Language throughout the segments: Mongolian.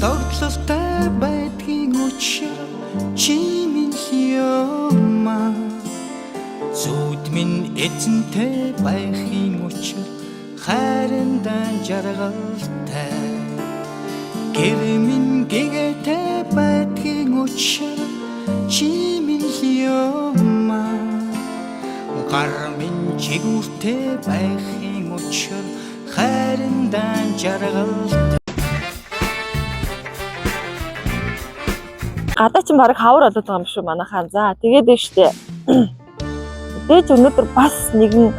тогтлолтой байдгийн учир чи минь юмаа зүуд минь эзэнтэй байхын учир хайрандаа жаргалтай гэр минь гэгээтэй байдгийн учир чи минь юмаа гар минь чигүүртэй байхын учир хайрандаа жаргалтай гадаа ч баг хавар болоод байгаа юм шүү манайхаа. За тэгээд ээ штэ. Дээж өнөөдөр бас нэгэн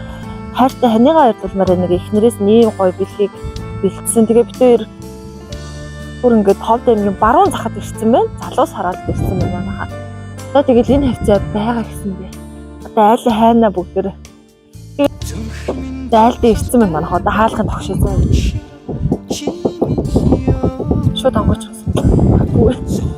хайртай ханыгаа ярьдуулмаар нэг эхнэрээс нэм гоё бэлгийг бэлдсэн. Тэгээ бид хоёр бүр ингээд Ховд аймгийн баруун захад ирсэн байна. Залуус хараад ирсэн байна манайхаа. Одоо тэгэл энэ хавцаа байгаа гэсэн бэ. Одоо айлын хайнаа бүгдээр зайлдаа ирсэн байна манайхаа. Одоо хаалгын тогшоо. Шууд онгоч гэсэн.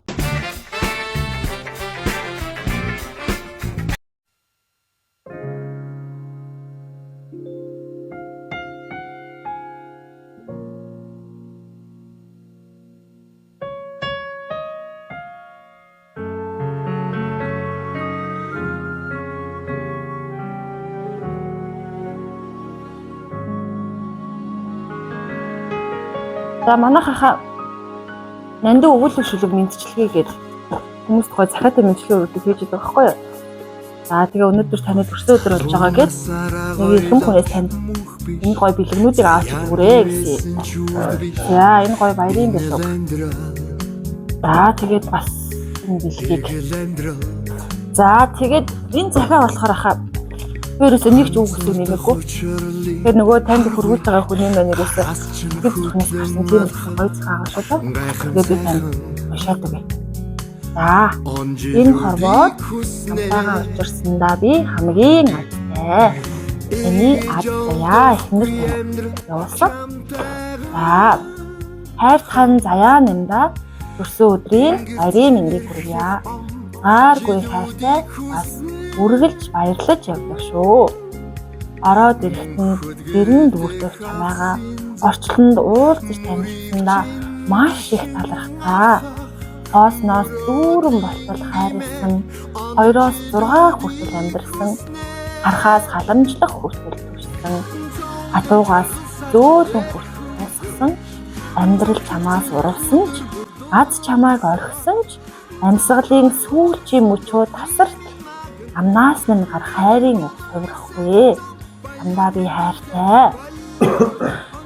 За манайхаа нандин өгүүлбэр шүлэг мэдчилгээгээд хүмүүст гой захиатай мэдчилгээ өгдөг хийж байгаа байхгүй юу? За тэгээ өнөөдөр таны төрсөн өдөр болж байгаа гэж нэг хэм хүнээс танд энэ гой бэлгнүүдийг авч өгөөрэй гэсэн. За энэ гой баярын бэлэг. За тэгээд бас энэ бэлгийг. За тэгээд энэ захиа болохоор хаа өөрөөсөө нэг ч үг гэсэн нэмэггүй. Тэгэхээр нөгөө танд хөргүүлж байгаа хүний маань ерөөсөө тэр зүрхнээс гарсан тийм гоё захиагаа шүү дээ. Тэгээд би танд уншаад өгье. За энэ хорвоод хамтаагаа учирсандаа би хамгийн азтай. Эний азтаяа эхнэр явуулсан. За хайртхан заяа нэмдэ төрсөн өдрийн баярын мэндийг хүргье. Гааргүй хайртай бас үргэлж баярлаж явдаг шүү. Ороод ирэхэд гэрэн дүүртэх чамайгаа орчлонд уулзаж танилцсандаа маш их талархтаа. Хоосноос дүүрэн болтол хайрлсан, 2-оос 6 хүртэл амьдэрсэн, харахаас халамжлах хүртэл түшсэн, хатуугаас зөөлөн хүртэл тусгсан, амьдрал чамаас урвсан ч, аз чамайг орхисон ч, амьсгалын сүүлчийн мөчөө тасарт амнаас минь гарах хайрын үг хувирахгүй. Чамдаа би хайртай.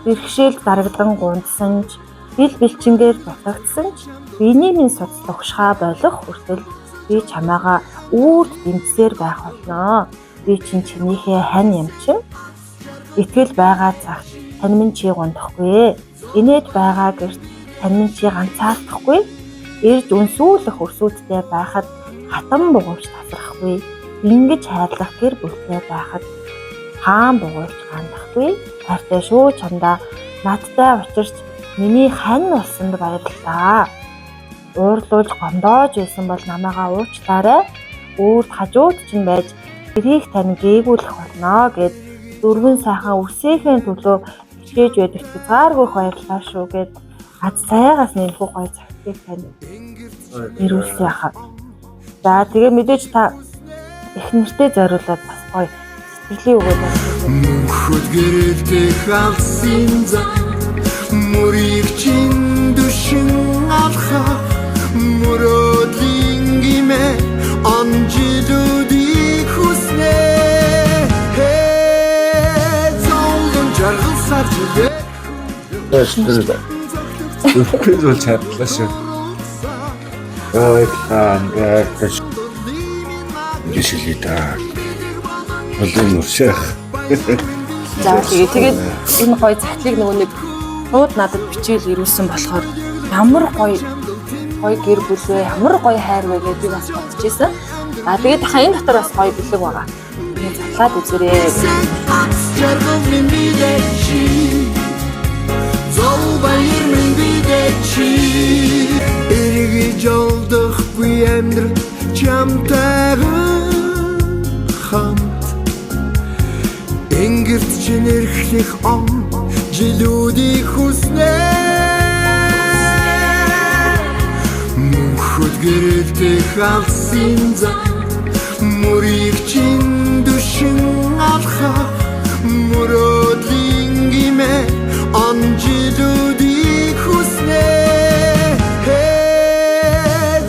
Бэрхшээл дарагдан гундсан ч, бил бэлчингээр дутагдсан ч, биений минь суц тогшхаа болох хүртэл би чамайгаа үрд дэмжсээр байх болно. Би чинийхээ хань ямчин. Итгэл байгаа цагт тань минь чи гундахгүй. Инээд байгаа гэрт тань минь чи ганцаардахгүй. Ирж үнсүүлэх өрсүүдтэй байхад хатан бугуурч тасрахгүй. Ингэж хайрлах гэр бүлтэй байхад хаан бугуурч гандахгүй. Хайртай шүү чамдаа надтай учирч миний хань болсонд баярлалаа. Уурлуулж гомдоож байсан бол намайгаа уучлаарай. Үрд хажууд чинь байж эрийг тань гээгүүлэх болно гэд дөрвөн сайхан үсээхэн төлөө хичээж байдаг цааргүйх баярлалаа шүү гэд аз цайгаас нэмэх гоё цагтыг тань ирүүлсэн яхаа. За тэгээ мэдээж та их нэртэй зориулаад бас гоё сэтгэлийн өгөөд байна. Мөнхөд гэрэлтэй халсын за мөрийг чин дүшин алхах мөрөдлийн гимэ анжилүүдийг хүснэ золон жаргал саржээ. Үгүй бол чадлаа шүү. Ой ингээд гişлийдэ. Олон урших. За тэгээд энэ гоё цагтлыг нөгөө нэг шууд надад бичээл ирүүлсэн болохоор ямар гоё гэр бүлээ, ямар гоё хайр вэ гэдгийг бас бодчихсон. За тэгээд хаа энэ дотор бас гоё бэлэг байгаа. Тэгээд задлаад үзээрэй. Зол баяр минь бидечи эргэж олдохгүй амьдрал чамтайгаа хамт энгэрт чин эрхлэх он жилүүдийг хүснэ гэрэлтэх алсын зам мөрийг чин дүшин алхах мөрөдлийн гимэ онжилүүдийг хүснэ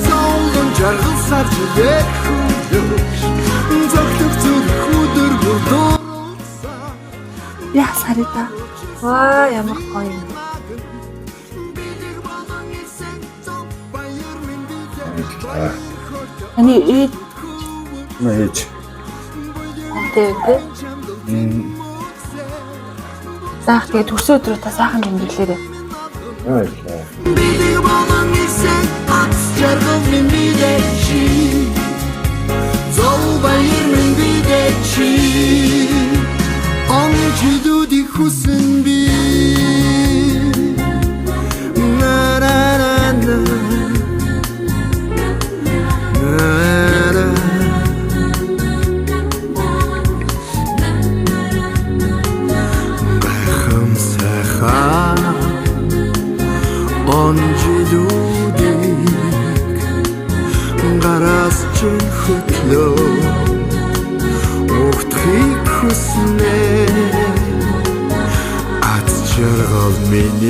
зовлон жаргал сарж дээх хүлээж зогтөг зүрх өдөр бүрдөө Яа сарита. Ваа ямар гоё юм. Ани ээд Мэж. тэгээд заах тэгээд төрсөн өдрөө та сайхан тэмдэглээрэй. Баярлалаа. Бидэг болон ирсэн ац жаргал минь бидээ чи Зол баяр минь бидээ чи онжилүүдийг хүсэн би на на на на Бахам сайхан онжилүүдийг гараас чин хөтлөө Ухтхийг хүснэ Ац жаргал минь